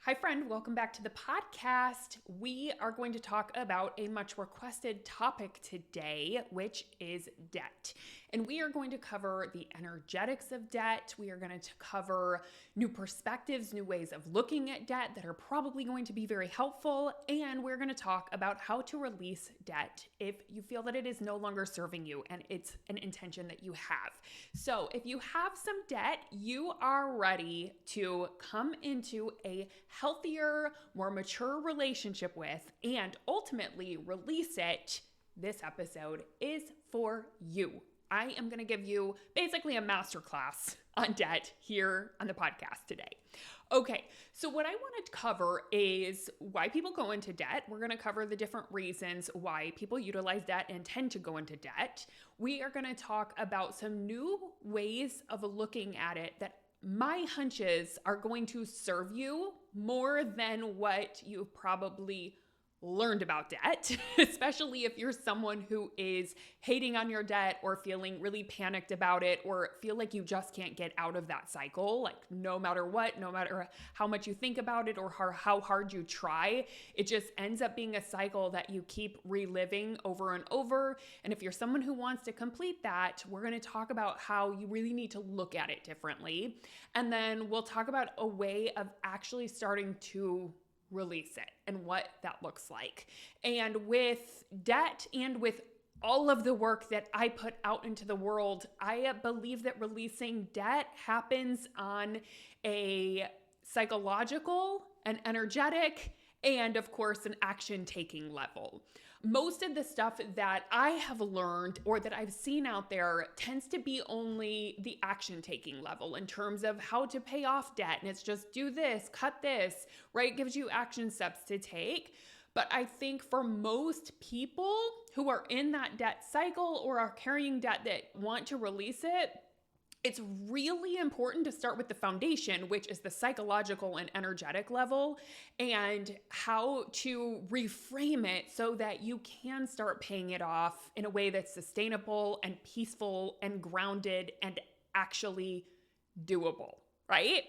Hi, friend. Welcome back to the podcast. We are going to talk about a much requested topic today, which is debt. And we are going to cover the energetics of debt. We are going to cover new perspectives, new ways of looking at debt that are probably going to be very helpful. And we're going to talk about how to release debt if you feel that it is no longer serving you and it's an intention that you have. So if you have some debt, you are ready to come into a healthier, more mature relationship with and ultimately release it. This episode is for you. I am going to give you basically a masterclass on debt here on the podcast today. Okay, so what I want to cover is why people go into debt. We're going to cover the different reasons why people utilize debt and tend to go into debt. We are going to talk about some new ways of looking at it that my hunches are going to serve you more than what you've probably learned about debt, especially if you're someone who is hating on your debt or feeling really panicked about it or feel like you just can't get out of that cycle. Like no matter what, no matter how much you think about it or how hard you try, it just ends up being a cycle that you keep reliving over and over. And if you're someone who wants to complete that, we're going to talk about how you really need to look at it differently. And then we'll talk about a way of actually starting to release it and what that looks like. And with debt and with all of the work that I put out into the world, I believe that releasing debt happens on a psychological, an energetic, and of course, an action-taking level. Most of the stuff that I have learned or that I've seen out there tends to be only the action-taking level in terms of how to pay off debt. And it's just do this, cut this, right? It gives you action steps to take. But I think for most people who are in that debt cycle or are carrying debt that want to release it, it's really important to start with the foundation, which is the psychological and energetic level, and how to reframe it so that you can start paying it off in a way that's sustainable and peaceful and grounded and actually doable, right?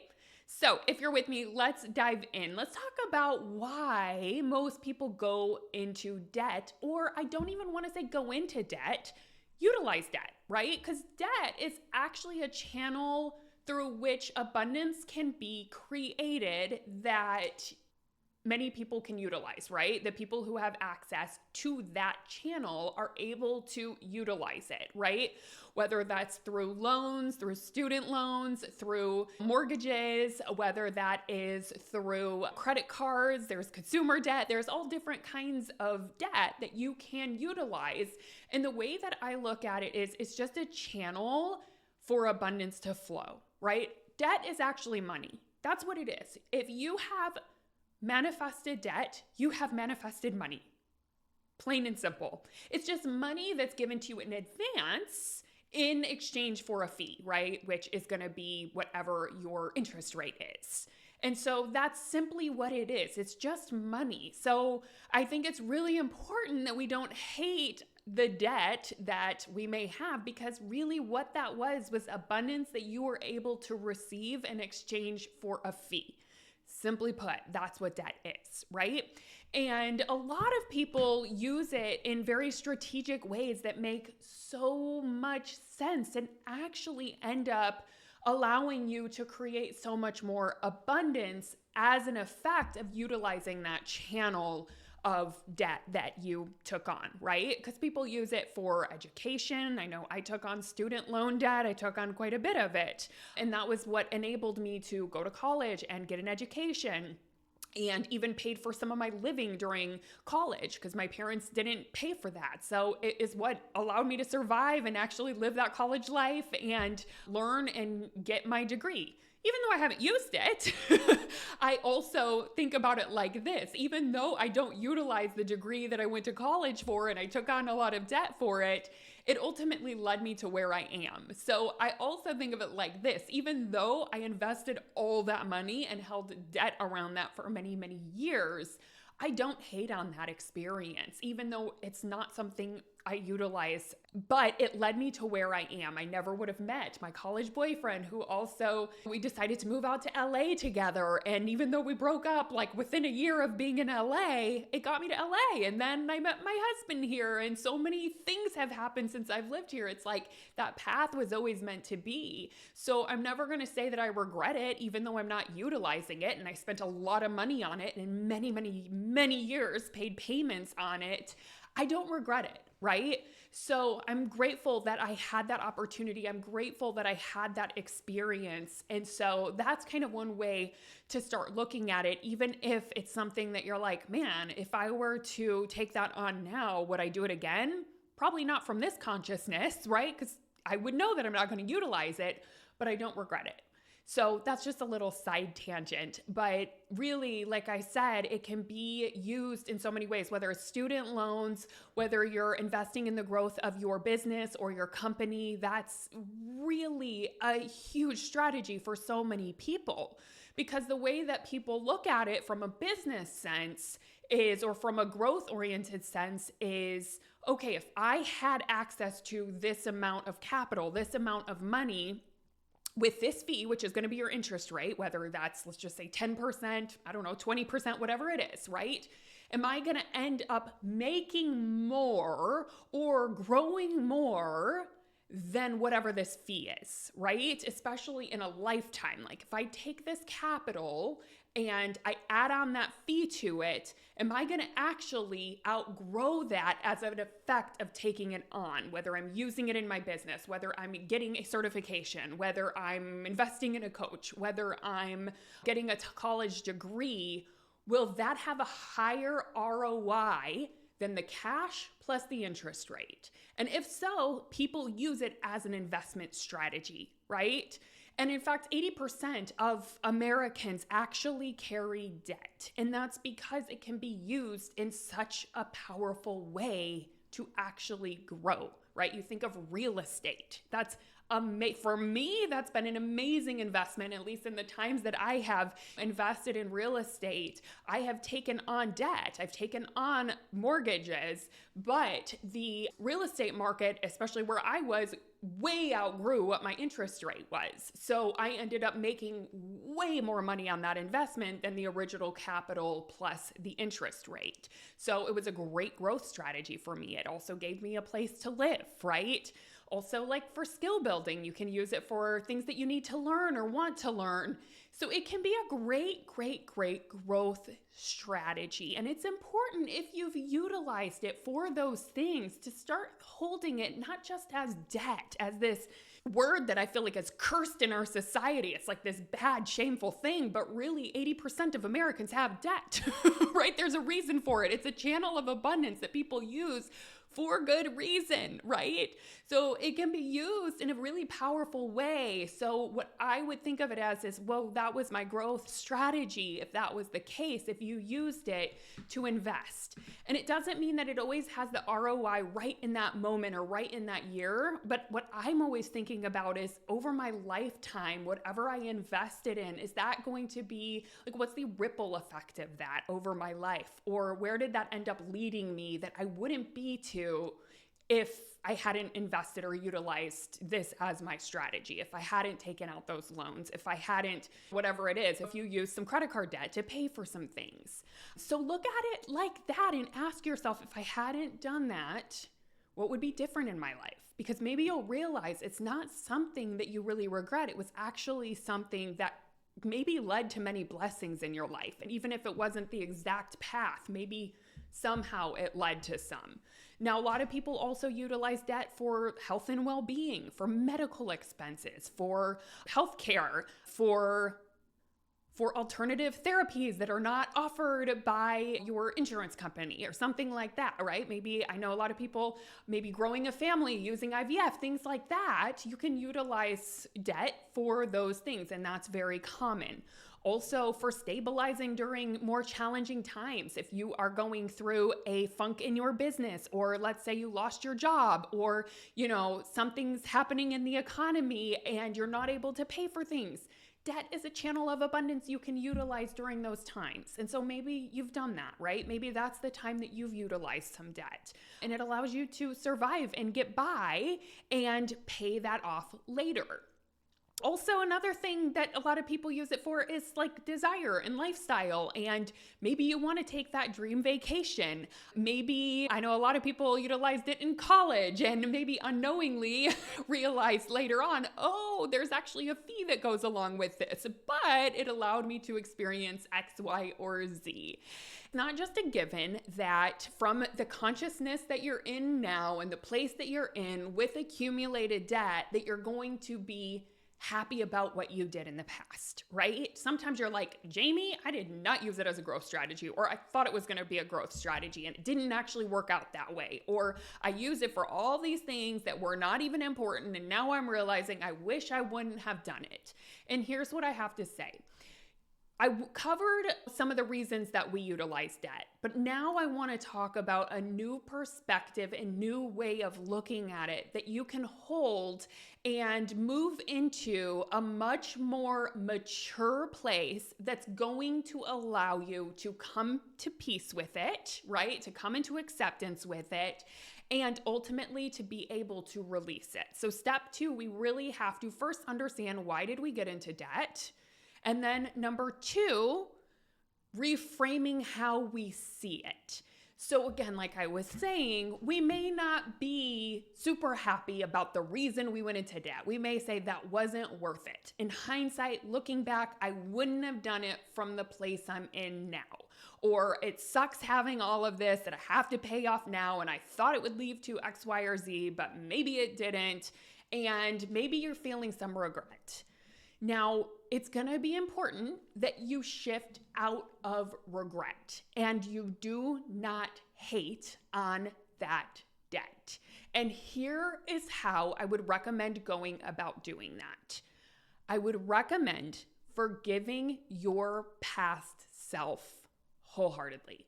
So if you're with me, let's dive in. Let's talk about why most people go into debt, or I don't even want to say go into debt, utilize debt, right? Because debt is actually a channel through which abundance can be created that many people can utilize, right? The people who have access to that channel are able to utilize it, right? Whether that's through loans, through student loans, through mortgages, whether that is through credit cards, there's consumer debt, there's all different kinds of debt that you can utilize. And the way that I look at it is it's just a channel for abundance to flow, right? Debt is actually money. That's what it is. If you have manifested debt, you have manifested money. Plain and simple. It's just money that's given to you in advance in exchange for a fee, right? Which is going to be whatever your interest rate is. And so that's simply what it is. It's just money. So I think it's really important that we don't hate the debt that we may have, because really what that was abundance that you were able to receive in exchange for a fee. Simply put, that's what debt is, right? And a lot of people use it in very strategic ways that make so much sense and actually end up allowing you to create so much more abundance as an effect of utilizing that channel of debt that you took on, right? Because people use it for education. I know I took on student loan debt. I took on quite a bit of it. And that was what enabled me to go to college and get an education, and even paid for some of my living during college because my parents didn't pay for that. So it is what allowed me to survive and actually live that college life and learn and get my degree. Even though I haven't used it, I also think about it like this. Even though I don't utilize the degree that I went to college for and I took on a lot of debt for it, it ultimately led me to where I am. So I also think of it like this. Even though I invested all that money and held debt around that for many, many years, I don't hate on that experience, even though it's not something I utilize, but it led me to where I am. I never would have met my college boyfriend, who also, we decided to move out to LA together. And even though we broke up like within a year of being in LA, it got me to LA. And then I met my husband here, and so many things have happened since I've lived here. It's like that path was always meant to be. So I'm never going to say that I regret it, even though I'm not utilizing it. And I spent a lot of money on it and many years paid payments on it. I don't regret it, right? So I'm grateful that I had that opportunity. I'm grateful that I had that experience. And so that's kind of one way to start looking at it, even if it's something that you're like, man, if I were to take that on now, would I do it again? Probably not from this consciousness, right? Because I would know that I'm not going to utilize it, but I don't regret it. So that's just a little side tangent, but really, like I said, it can be used in so many ways, whether it's student loans, whether you're investing in the growth of your business or your company. That's really a huge strategy for so many people, because the way that people look at it from a business sense is, or from a growth oriented sense is, okay, if I had access to this amount of capital, this amount of money, with this fee, which is going to be your interest rate, whether that's, let's just say 10%, I don't know, 20%, whatever it is, right? Am I going to end up making more or growing more than whatever this fee is, right? Especially in a lifetime. Like if I take this capital and I add on that fee to it, am I going to actually outgrow that as an effect of taking it on? Whether I'm using it in my business, whether I'm getting a certification, whether I'm investing in a coach, whether I'm getting a college degree, will that have a higher ROI than the cash plus the interest rate? And if so, people use it as an investment strategy, right? And in fact, 80% of Americans actually carry debt. And that's because it can be used in such a powerful way to actually grow, right? You think of real estate. That's for me, that's been an amazing investment, at least in the times that I have invested in real estate. I have taken on debt, I've taken on mortgages, but the real estate market, especially where I was, way outgrew what my interest rate was. So I ended up making way more money on that investment than the original capital plus the interest rate. So it was a great growth strategy for me. It also gave me a place to live, right? Also, like for skill building, you can use it for things that you need to learn or want to learn. So it can be a great growth strategy. And it's important, if you've utilized it for those things, to start holding it not just as debt, as this word that I feel like is cursed in our society. It's like this bad, shameful thing, but really 80% of Americans have debt, right? There's a reason for it. It's a channel of abundance that people use for good reason, right? So it can be used in a really powerful way. So what I would think of it as is, well, that was my growth strategy. If that was the case, if you used it to invest. And it doesn't mean that it always has the ROI right in that moment or right in that year. But what I'm always thinking about is, over my lifetime, whatever I invested in, is that going to be like, what's the ripple effect of that over my life? Or where did that end up leading me that I wouldn't be to if I hadn't invested or utilized this as my strategy, if I hadn't taken out those loans, if I hadn't, whatever it is, if you use some credit card debt to pay for some things. So look at it like that and ask yourself, if I hadn't done that, what would be different in my life? Because maybe you'll realize it's not something that you really regret. It was actually something that maybe led to many blessings in your life. And even if it wasn't the exact path, maybe somehow it led to some. Now, a lot of people also utilize debt for health and well-being, for medical expenses, for healthcare, for alternative therapies that are not offered by your insurance company or something like that, right? Maybe, I know a lot of people, maybe growing a family, using IVF, things like that. You can utilize debt for those things, and that's very common. Also, for stabilizing during more challenging times. If you are going through a funk in your business, or let's say you lost your job, or, something's happening in the economy and you're not able to pay for things, debt is a channel of abundance you can utilize during those times. And so maybe you've done that, right? Maybe that's the time that you've utilized some debt, and it allows you to survive and get by and pay that off later. Also, another thing that a lot of people use it for is like desire and lifestyle. And maybe you want to take that dream vacation. Maybe, I know a lot of people utilized it in college and maybe unknowingly realized later on, oh, there's actually a fee that goes along with this, but it allowed me to experience X, Y, or Z. Not just a given that from the consciousness that you're in now and the place that you're in with accumulated debt, that you're going to be happy about what you did in the past, right? Sometimes you're like, Jamie, I did not use it as a growth strategy, or I thought it was going to be a growth strategy and it didn't actually work out that way. Or I used it for all these things that were not even important. And now I'm realizing I wish I wouldn't have done it. And here's what I have to say. I covered some of the reasons that we utilize debt, but now I want to talk about a new perspective and new way of looking at it that you can hold and move into a much more mature place that's going to allow you to come to peace with it, right? To come into acceptance with it, and ultimately to be able to release it. So step 2, we really have to first understand, why did we get into debt? And then number 2, reframing how we see it. So again, like I was saying, we may not be super happy about the reason we went into debt. We may say that wasn't worth it. In hindsight, looking back, I wouldn't have done it from the place I'm in now. Or it sucks having all of this that I have to pay off now, and I thought it would lead to X, Y, or Z, but maybe it didn't. And maybe you're feeling some regret. Now, it's going to be important that you shift out of regret and you do not hate on that debt. And here is how I would recommend going about doing that. I would recommend forgiving your past self wholeheartedly,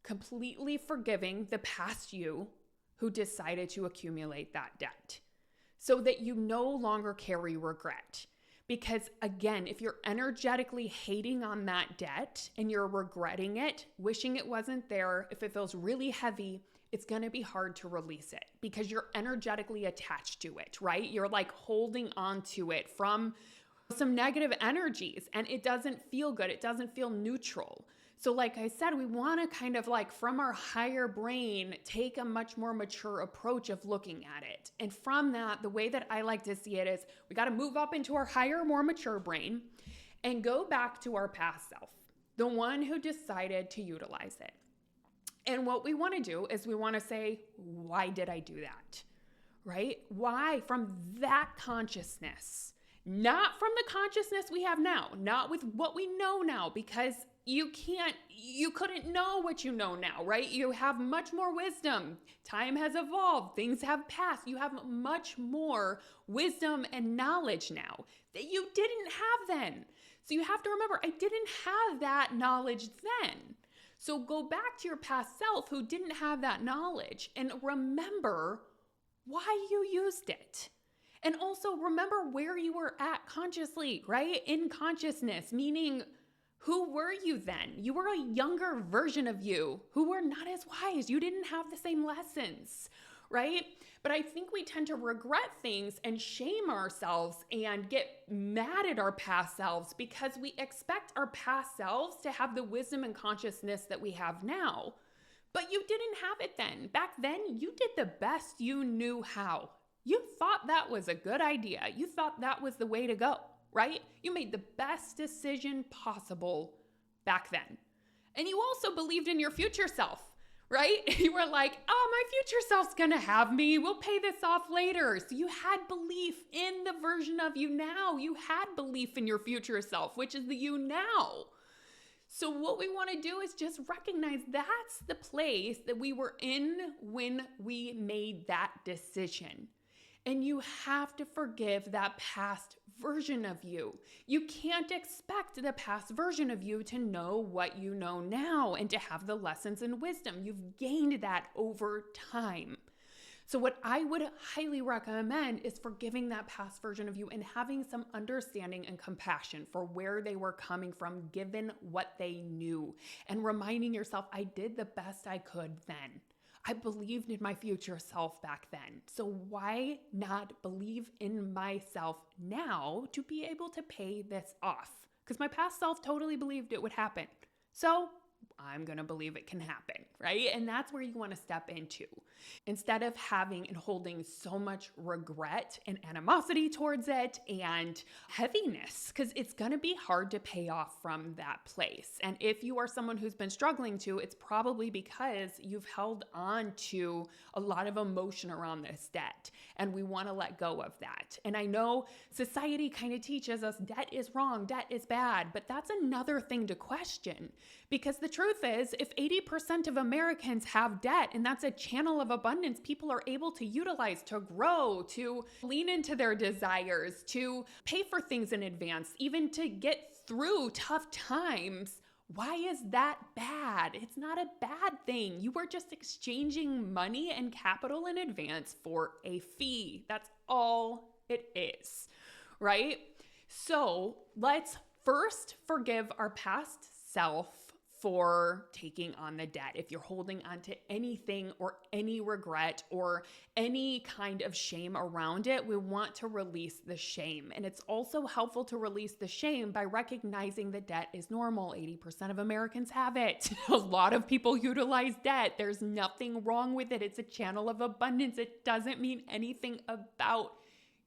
completely forgiving the past you who decided to accumulate that debt so that you no longer carry regret. Because again, if you're energetically hating on that debt and you're regretting it, wishing it wasn't there, if it feels really heavy, it's going to be hard to release it because you're energetically attached to it, right? You're like holding on to it from some negative energies and it doesn't feel good. It doesn't feel neutral. So like I said, we want to kind of like from our higher brain, take a much more mature approach of looking at it. And from that, the way that I like to see it is we got to move up into our higher, more mature brain and go back to our past self, the one who decided to utilize it. And what we want to do is we want to say, why did I do that? Right? Why? From that consciousness, not from the consciousness we have now, not with what we know now, because you couldn't know what you know now, right? You have much more wisdom. Time has evolved. Things have passed. You have much more wisdom and knowledge now that you didn't have then. So you have to remember, I didn't have that knowledge then. So go back to your past self who didn't have that knowledge and remember why you used it. And also remember where you were at consciously, right? In consciousness, meaning who were you then? You were a younger version of you who were not as wise. You didn't have the same lessons, right? But I think we tend to regret things and shame ourselves and get mad at our past selves because we expect our past selves to have the wisdom and consciousness that we have now. But you didn't have it then. Back then, you did the best you knew how. You thought that was a good idea. You thought that was the way to go, right? You made the best decision possible back then. And you also believed in your future self, right? You were like, oh, my future self's gonna have me. We'll pay this off later. So you had belief in the version of you now. You had belief in your future self, which is the you now. So what we want to do is just recognize that's the place that we were in when we made that decision. And you have to forgive that past version of you. You can't expect the past version of you to know what you know now and to have the lessons and wisdom. You've gained that over time. So what I would highly recommend is forgiving that past version of you and having some understanding and compassion for where they were coming from, given what they knew, and reminding yourself, I did the best I could then. I believed in my future self back then. So why not believe in myself now to be able to pay this off? Because my past self totally believed it would happen. So I'm going to believe it can happen, right? And that's where you want to step into. Instead of having and holding so much regret and animosity towards it and heaviness, because it's going to be hard to pay off from that place. And if you are someone who's been struggling to, it's probably because you've held on to a lot of emotion around this debt. And we want to let go of that. And I know society kind of teaches us debt is wrong, debt is bad, but that's another thing to question. Because the truth is, if 80% of Americans have debt, and that's a channel of abundance people are able to utilize to grow, to lean into their desires, to pay for things in advance, even to get through tough times, why is that bad? It's not a bad thing. You are just exchanging money and capital in advance for a fee. That's all it is, right? So let's first forgive our past self for taking on the debt. If you're holding on to anything or any regret or any kind of shame around it, we want to release the shame. And it's also helpful to release the shame by recognizing that debt is normal. 80% of Americans have it. A lot of people utilize debt. There's nothing wrong with it. It's a channel of abundance. It doesn't mean anything about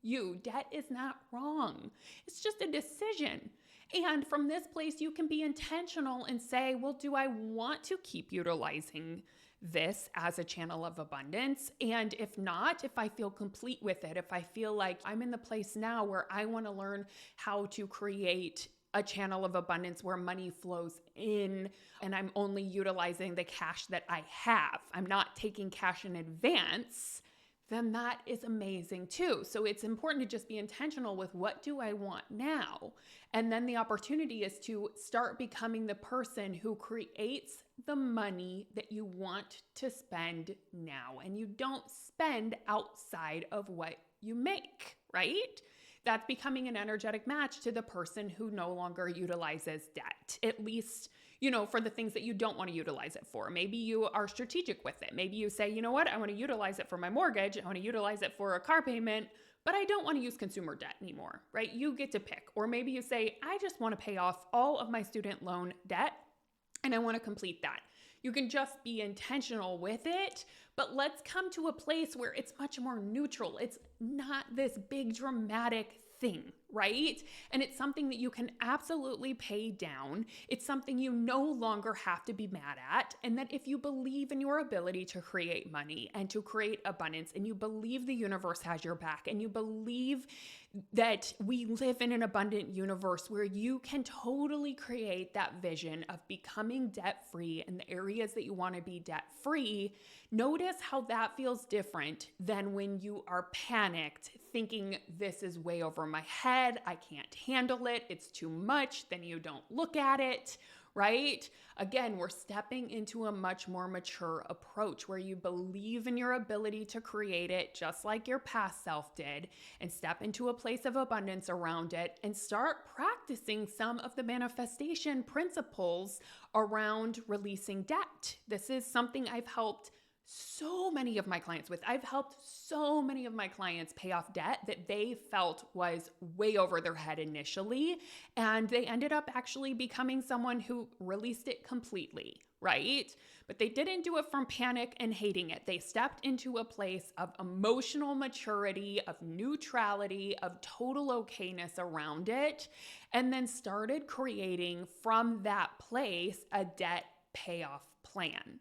you. Debt is not wrong. It's just a decision. And from this place, you can be intentional and say, well, do I want to keep utilizing this as a channel of abundance? And if not, if I feel complete with it, if I feel like I'm in the place now where I want to learn how to create a channel of abundance where money flows in and I'm only utilizing the cash that I have, I'm not taking cash in advance, then that is amazing too. So it's important to just be intentional with what do I want now? And then the opportunity is to start becoming the person who creates the money that you want to spend now. And you don't spend outside of what you make, right? That's becoming an energetic match to the person who no longer utilizes debt, at least, for the things that you don't want to utilize it for. Maybe you are strategic with it. Maybe you say, you know what, I want to utilize it for my mortgage. I want to utilize it for a car payment, but I don't want to use consumer debt anymore, right? You get to pick. Or maybe you say, I just want to pay off all of my student loan debt and I want to complete that. You can just be intentional with it, but let's come to a place where it's much more neutral. It's not this big dramatic thing, right? And it's something that you can absolutely pay down. It's something you no longer have to be mad at. And that if you believe in your ability to create money and to create abundance, and you believe the universe has your back, and you believe that we live in an abundant universe where you can totally create that vision of becoming debt-free in the areas that you want to be debt-free, notice how that feels different than when you are panicked, thinking this is way over my head, I can't handle it, it's too much, then you don't look at it, right? Again, we're stepping into a much more mature approach where you believe in your ability to create it just like your past self did, and step into a place of abundance around it and start practicing some of the manifestation principles around releasing debt. This is something I've helped so many of my clients with. I've helped so many of my clients pay off debt that they felt was way over their head initially, and they ended up actually becoming someone who released it completely, right? But they didn't do it from panic and hating it. They stepped into a place of emotional maturity, of neutrality, of total okayness around it, and then started creating from that place a debt payoff plan.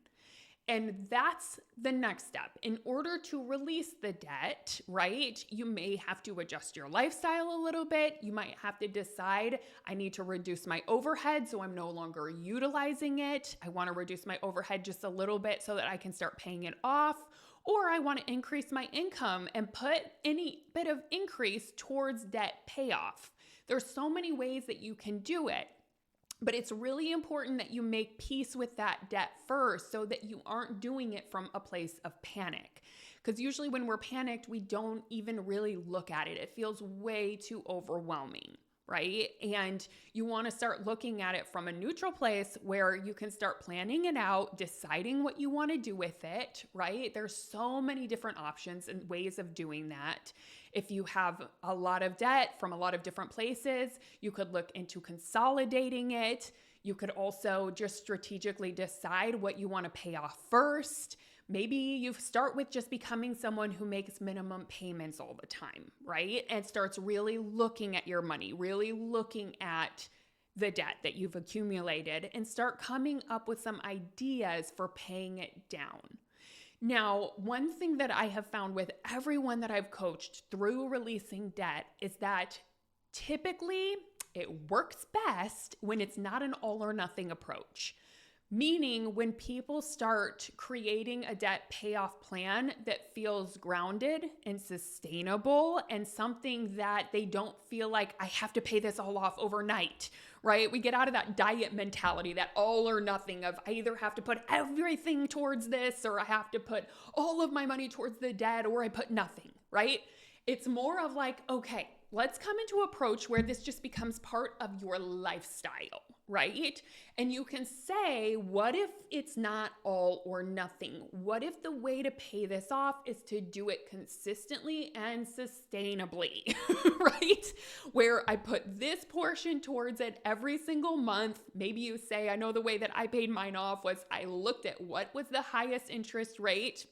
And that's the next step. In order to release the debt, right, you may have to adjust your lifestyle a little bit. You might have to decide, I need to reduce my overhead so I'm no longer utilizing it. I want to reduce my overhead just a little bit so that I can start paying it off. Or I want to increase my income and put any bit of increase towards debt payoff. There's so many ways that you can do it. But it's really important that you make peace with that debt first so that you aren't doing it from a place of panic. Because usually when we're panicked, we don't even really look at it. It feels way too overwhelming, right? And you want to start looking at it from a neutral place where you can start planning it out, deciding what you want to do with it, right? There's so many different options and ways of doing that. If you have a lot of debt from a lot of different places, you could look into consolidating it. You could also just strategically decide what you want to pay off first. Maybe you start with just becoming someone who makes minimum payments all the time, right? And starts really looking at your money, really looking at the debt that you've accumulated, and start coming up with some ideas for paying it down. Now, one thing that I have found with everyone that I've coached through releasing debt is that typically it works best when it's not an all or nothing approach. Meaning when people start creating a debt payoff plan that feels grounded and sustainable and something that they don't feel like I have to pay this all off overnight, right? We get out of that diet mentality, that all or nothing of I either have to put everything towards this or I have to put all of my money towards the debt or I put nothing, right? It's more of like, okay, let's come into an approach where this just becomes part of your lifestyle, right? And you can say, what if it's not all or nothing? What if the way to pay this off is to do it consistently and sustainably, right? Where I put this portion towards it every single month. Maybe you say, I know the way that I paid mine off was I looked at what was the highest interest rate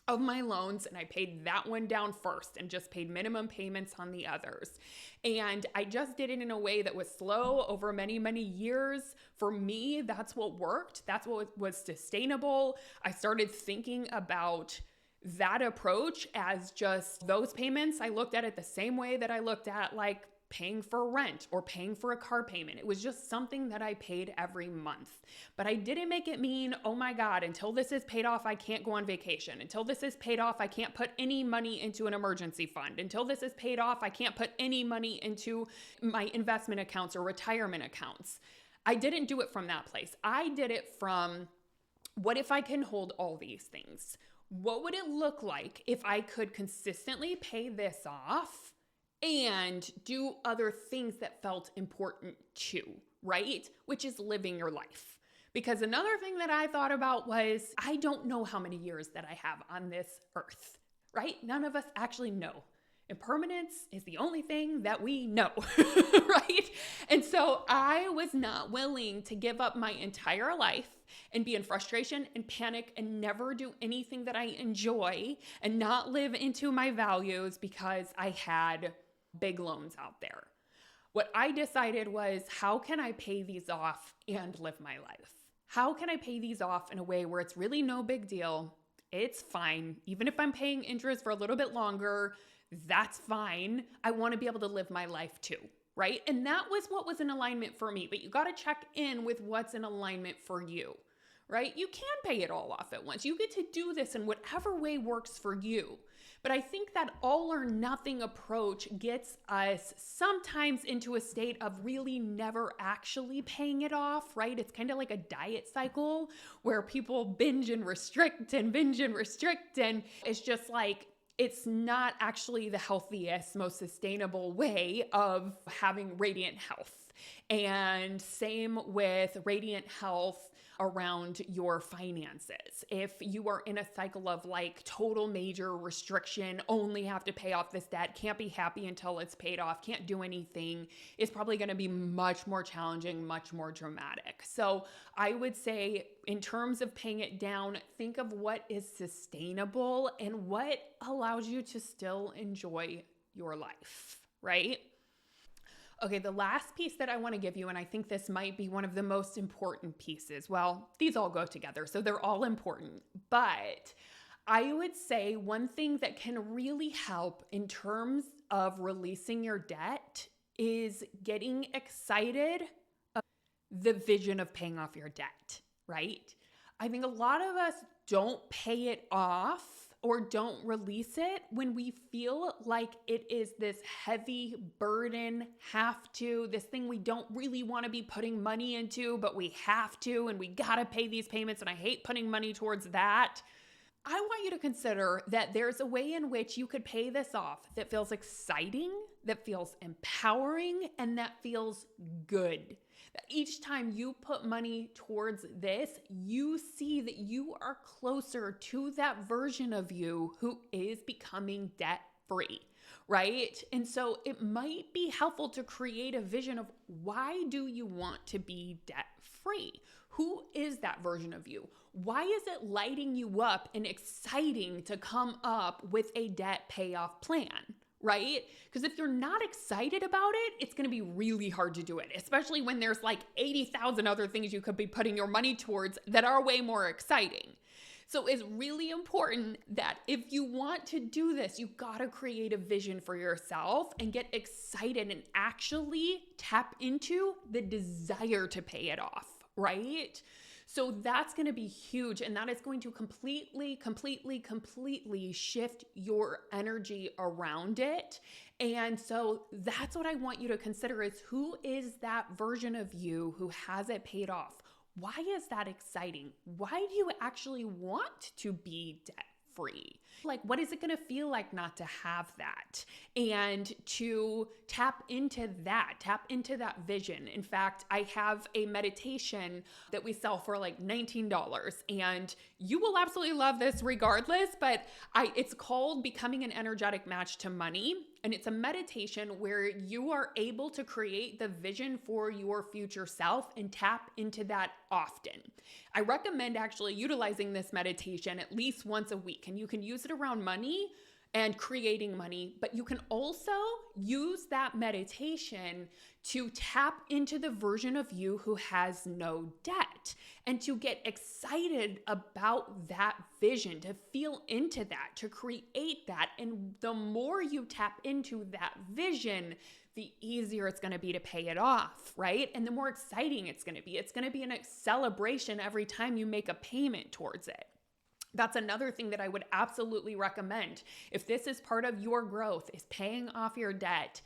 of my loans and I paid that one down first and just paid minimum payments on the others. And I just did it in a way that was slow over many, many years. For me, that's what worked. That's what was sustainable. I started thinking about that approach as just those payments. I looked at it the same way that I looked at like paying for rent or paying for a car payment. It was just something that I paid every month. But I didn't make it mean, oh my God, until this is paid off, I can't go on vacation. Until this is paid off, I can't put any money into an emergency fund. Until this is paid off, I can't put any money into my investment accounts or retirement accounts. I didn't do it from that place. I did it from, what if I can hold all these things? What would it look like if I could consistently pay this off and do other things that felt important too, right? Which is living your life. Because another thing that I thought about was, I don't know how many years that I have on this earth, right? None of us actually know. Impermanence is the only thing that we know, right? And so I was not willing to give up my entire life and be in frustration and panic and never do anything that I enjoy and not live into my values because I had big loans out there. What I decided was, how can I pay these off and live my life? How can I pay these off in a way where it's really no big deal? It's fine. Even if I'm paying interest for a little bit longer, that's fine. I want to be able to live my life too, right? And that was what was in alignment for me. But you got to check in with what's in alignment for you, right? You can pay it all off at once. You get to do this in whatever way works for you. But I think that all or nothing approach gets us sometimes into a state of really never actually paying it off, right? It's kind of like a diet cycle where people binge and restrict and binge and restrict. And it's just like, it's not actually the healthiest, most sustainable way of having radiant health. And same with radiant health around your finances. If you are in a cycle of like total major restriction, only have to pay off this debt, can't be happy until it's paid off, can't do anything, it's probably going to be much more challenging, much more dramatic. So I would say in terms of paying it down, think of what is sustainable and what allows you to still enjoy your life, right? Okay, the last piece that I want to give you, and I think this might be one of the most important pieces. Well, these all go together, so they're all important. But I would say one thing that can really help in terms of releasing your debt is getting excited about the vision of paying off your debt, right? I think a lot of us don't pay it off or don't release it when we feel like it is this heavy burden, this thing we don't really want to be putting money into, but we have to, and we got to pay these payments, and I hate putting money towards that. I want you to consider that there's a way in which you could pay this off that feels exciting, that feels empowering, and that feels good. That each time you put money towards this, you see that you are closer to that version of you who is becoming debt-free, right? And so it might be helpful to create a vision of, why do you want to be debt-free? Who is that version of you? Why is it lighting you up and exciting to come up with a debt payoff plan, right? Because if you're not excited about it, it's going to be really hard to do it, especially when there's like 80,000 other things you could be putting your money towards that are way more exciting. So it's really important that if you want to do this, you got to create a vision for yourself and get excited and actually tap into the desire to pay it off, right? So that's going to be huge, and that is going to completely shift your energy around it. And so that's what I want you to consider, is who is that version of you who has it paid off? Why is that exciting? Why do you actually want to be debt-free? Like, what is it going to feel like not to have that? And to tap into that vision. In fact, I have a meditation that we sell for like $19, and you will absolutely love this regardless, but it's called Becoming an Energetic Match to Money. And it's a meditation where you are able to create the vision for your future self and tap into that often. I recommend actually utilizing this meditation at least once a week, and you can use it around money and creating money, but you can also use that meditation to tap into the version of you who has no debt and to get excited about that vision, to feel into that, to create that. And the more you tap into that vision, the easier it's going to be to pay it off, right? And the more exciting it's going to be. It's going to be a celebration every time you make a payment towards it. That's another thing that I would absolutely recommend. If this is part of your growth, is paying off your debt,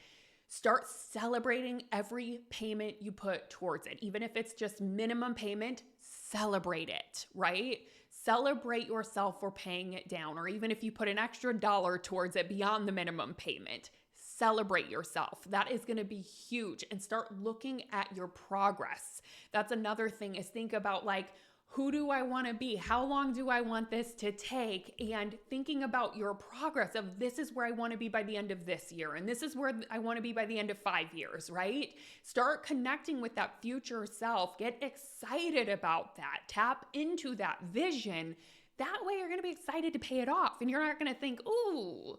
start celebrating every payment you put towards it. Even if it's just minimum payment, celebrate it, right? Celebrate yourself for paying it down. Or even if you put an extra dollar towards it beyond the minimum payment, celebrate yourself. That is going to be huge. And start looking at your progress. That's another thing, is think about like, who do I want to be? How long do I want this to take? And thinking about your progress of, this is where I want to be by the end of this year. And this is where I want to be by the end of 5 years, right? Start connecting with that future self. Get excited about that. Tap into that vision. That way you're going to be excited to pay it off. And you're not going to think, ooh,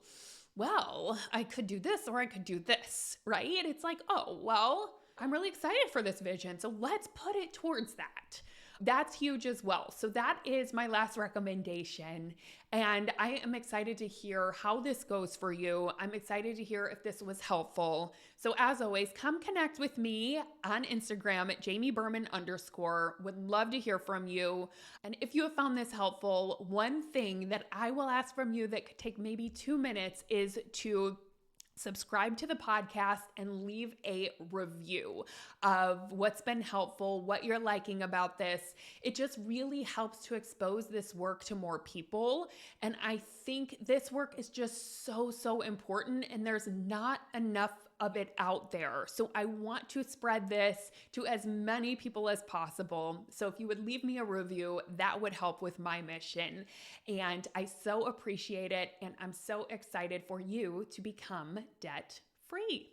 well, I could do this or I could do this, right? It's like, oh, well, I'm really excited for this vision, so let's put it towards that. That's huge as well. So that is my last recommendation. And I am excited to hear how this goes for you. I'm excited to hear if this was helpful. So as always, come connect with me on Instagram at JamieBerman_. Would love to hear from you. And if you have found this helpful, one thing that I will ask from you that could take maybe 2 minutes is to subscribe to the podcast and leave a review of what's been helpful, what you're liking about this. It just really helps to expose this work to more people. And I think this work is just so important, and there's not enough of it out there. So I want to spread this to as many people as possible. So if you would leave me a review, that would help with my mission. And I so appreciate it. And I'm so excited for you to become debt free.